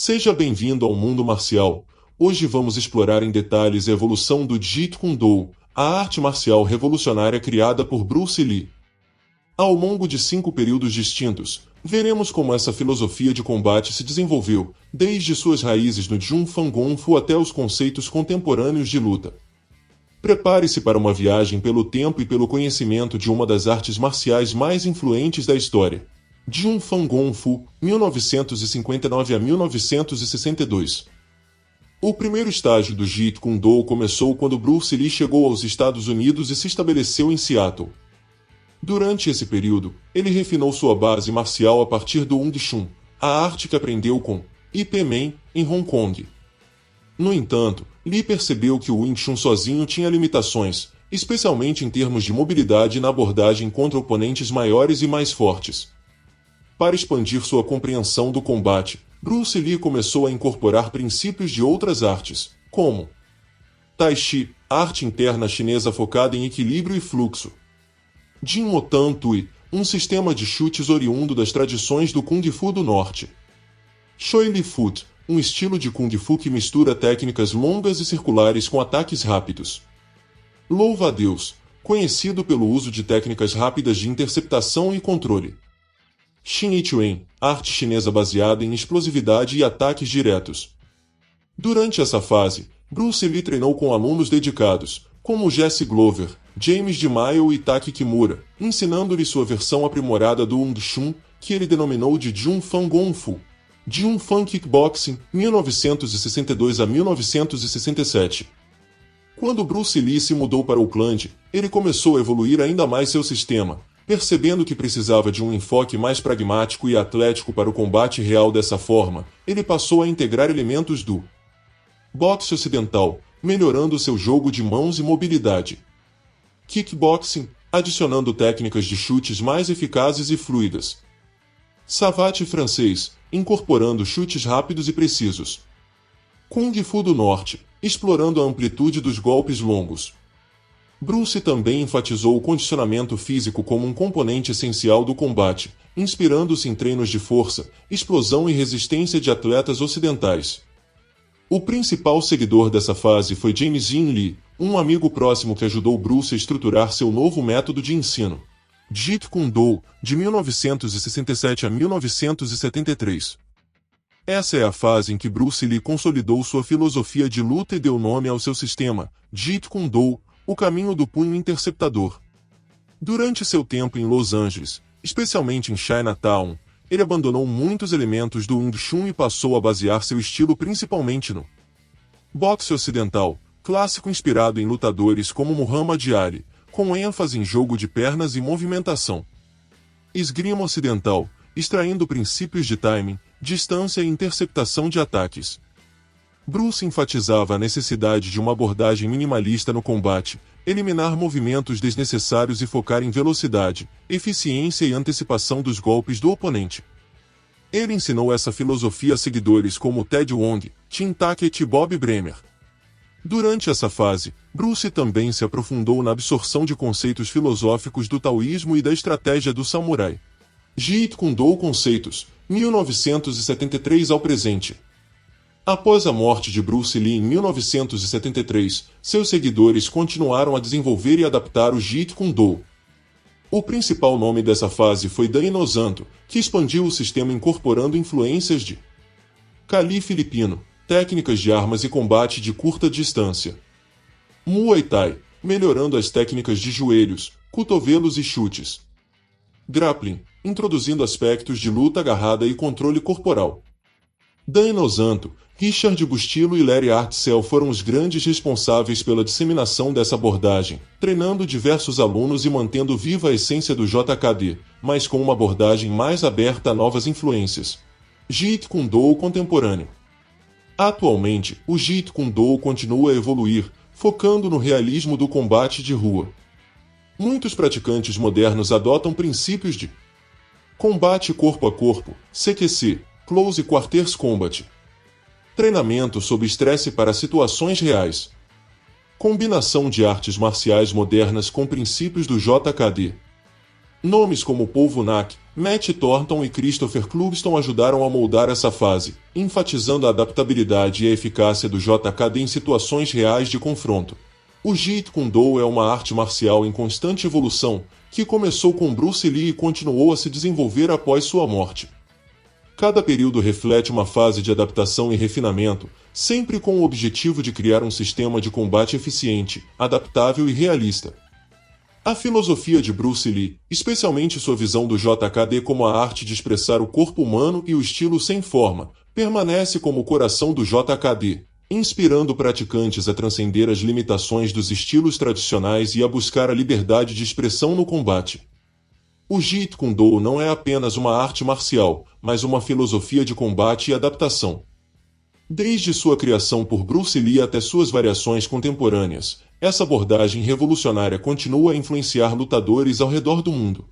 Seja bem-vindo ao mundo marcial. Hoje vamos explorar em detalhes a evolução do Jeet Kune Do, a arte marcial revolucionária criada por Bruce Lee. Ao longo de 5 períodos distintos, veremos como essa filosofia de combate se desenvolveu, desde suas raízes no Jun Fan Gon Fu até os conceitos contemporâneos de luta. Prepare-se para uma viagem pelo tempo e pelo conhecimento de uma das artes marciais mais influentes da história. Jun Fan Gon Fu, 1959 a 1962. O primeiro estágio do Jeet Kune Do começou quando Bruce Lee chegou aos Estados Unidos e se estabeleceu em Seattle. Durante esse período, ele refinou sua base marcial a partir do Wing Chun, a arte que aprendeu com Ip Man em Hong Kong. No entanto, Lee percebeu que o Wing Chun sozinho tinha limitações, especialmente em termos de mobilidade na abordagem contra oponentes maiores e mais fortes. Para expandir sua compreensão do combate, Bruce Lee começou a incorporar princípios de outras artes, como Tai Chi, arte interna chinesa focada em equilíbrio e fluxo. Jin Mo Tan Tui, um sistema de chutes oriundo das tradições do Kung Fu do Norte. Choi Li Foot, um estilo de Kung Fu que mistura técnicas longas e circulares com ataques rápidos. Louva a Deus, conhecido pelo uso de técnicas rápidas de interceptação e controle. Xin Yi Chuan, arte chinesa baseada em explosividade e ataques diretos. Durante essa fase, Bruce Lee treinou com alunos dedicados, como Jesse Glover, James DeMille e Taki Kimura, ensinando-lhe sua versão aprimorada do Wing Chun, que ele denominou de Jun Fan Gon Fu. Jun Fan Kickboxing, 1962 a 1967. Quando Bruce Lee se mudou para Oakland, ele começou a evoluir ainda mais seu sistema, percebendo que precisava de um enfoque mais pragmático e atlético para o combate real. Dessa forma, ele passou a integrar elementos do boxe ocidental, melhorando seu jogo de mãos e mobilidade. Kickboxing, adicionando técnicas de chutes mais eficazes e fluidas. Savate francês, incorporando chutes rápidos e precisos. Kung Fu do Norte, explorando a amplitude dos golpes longos. Bruce também enfatizou o condicionamento físico como um componente essencial do combate, inspirando-se em treinos de força, explosão e resistência de atletas ocidentais. O principal seguidor dessa fase foi James Jin Lee, um amigo próximo que ajudou Bruce a estruturar seu novo método de ensino. Jeet Kune Do, de 1967 a 1973. Essa é a fase em que Bruce Lee consolidou sua filosofia de luta e deu nome ao seu sistema, Jeet Kune Do, o caminho do punho interceptador. Durante seu tempo em Los Angeles, especialmente em Chinatown, ele abandonou muitos elementos do Wing Chun e passou a basear seu estilo principalmente no boxe ocidental, clássico inspirado em lutadores como Muhammad Ali, com ênfase em jogo de pernas e movimentação. Esgrima ocidental, extraindo princípios de timing, distância e interceptação de ataques. Bruce enfatizava a necessidade de uma abordagem minimalista no combate, eliminar movimentos desnecessários e focar em velocidade, eficiência e antecipação dos golpes do oponente. Ele ensinou essa filosofia a seguidores como Ted Wong, Tim Tackett e Bob Bremer. Durante essa fase, Bruce também se aprofundou na absorção de conceitos filosóficos do taoísmo e da estratégia do samurai. Jeet Kune Do Conceitos, 1973 ao presente. Após a morte de Bruce Lee em 1973, seus seguidores continuaram a desenvolver e adaptar o Jeet Kune Do. O principal nome dessa fase foi Dan Inosanto, que expandiu o sistema incorporando influências de Kali filipino, técnicas de armas e combate de curta distância. Muay Thai, melhorando as técnicas de joelhos, cotovelos e chutes. Grappling, introduzindo aspectos de luta agarrada e controle corporal. Dan Inosanto, Richard Bustilo e Larry Hartsell foram os grandes responsáveis pela disseminação dessa abordagem, treinando diversos alunos e mantendo viva a essência do JKD, mas com uma abordagem mais aberta a novas influências. Jeet Kune Do contemporâneo. Atualmente, o Jeet Kune Do continua a evoluir, focando no realismo do combate de rua. Muitos praticantes modernos adotam princípios de combate corpo a corpo, CQC, Close Quarters Combat. Treinamento sob estresse para situações reais. Combinação de artes marciais modernas com princípios do JKD. Nomes como Paul Vunak, Matt Thornton e Christopher Clugston ajudaram a moldar essa fase, enfatizando a adaptabilidade e a eficácia do JKD em situações reais de confronto. O Jeet Kune Do é uma arte marcial em constante evolução, que começou com Bruce Lee e continuou a se desenvolver após sua morte. Cada período reflete uma fase de adaptação e refinamento, sempre com o objetivo de criar um sistema de combate eficiente, adaptável e realista. A filosofia de Bruce Lee, especialmente sua visão do JKD como a arte de expressar o corpo humano e o estilo sem forma, permanece como o coração do JKD, inspirando praticantes a transcender as limitações dos estilos tradicionais e a buscar a liberdade de expressão no combate. O Jeet Kune Do não é apenas uma arte marcial, mas uma filosofia de combate e adaptação. Desde sua criação por Bruce Lee até suas variações contemporâneas, essa abordagem revolucionária continua a influenciar lutadores ao redor do mundo.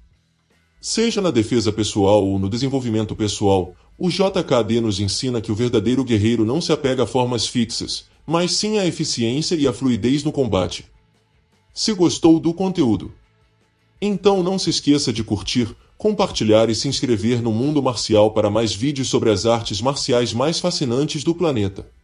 Seja na defesa pessoal ou no desenvolvimento pessoal, o JKD nos ensina que o verdadeiro guerreiro não se apega a formas fixas, mas sim à eficiência e à fluidez no combate. Se gostou do conteúdo, então não se esqueça de curtir, compartilhar e se inscrever no Mundo Marcial para mais vídeos sobre as artes marciais mais fascinantes do planeta.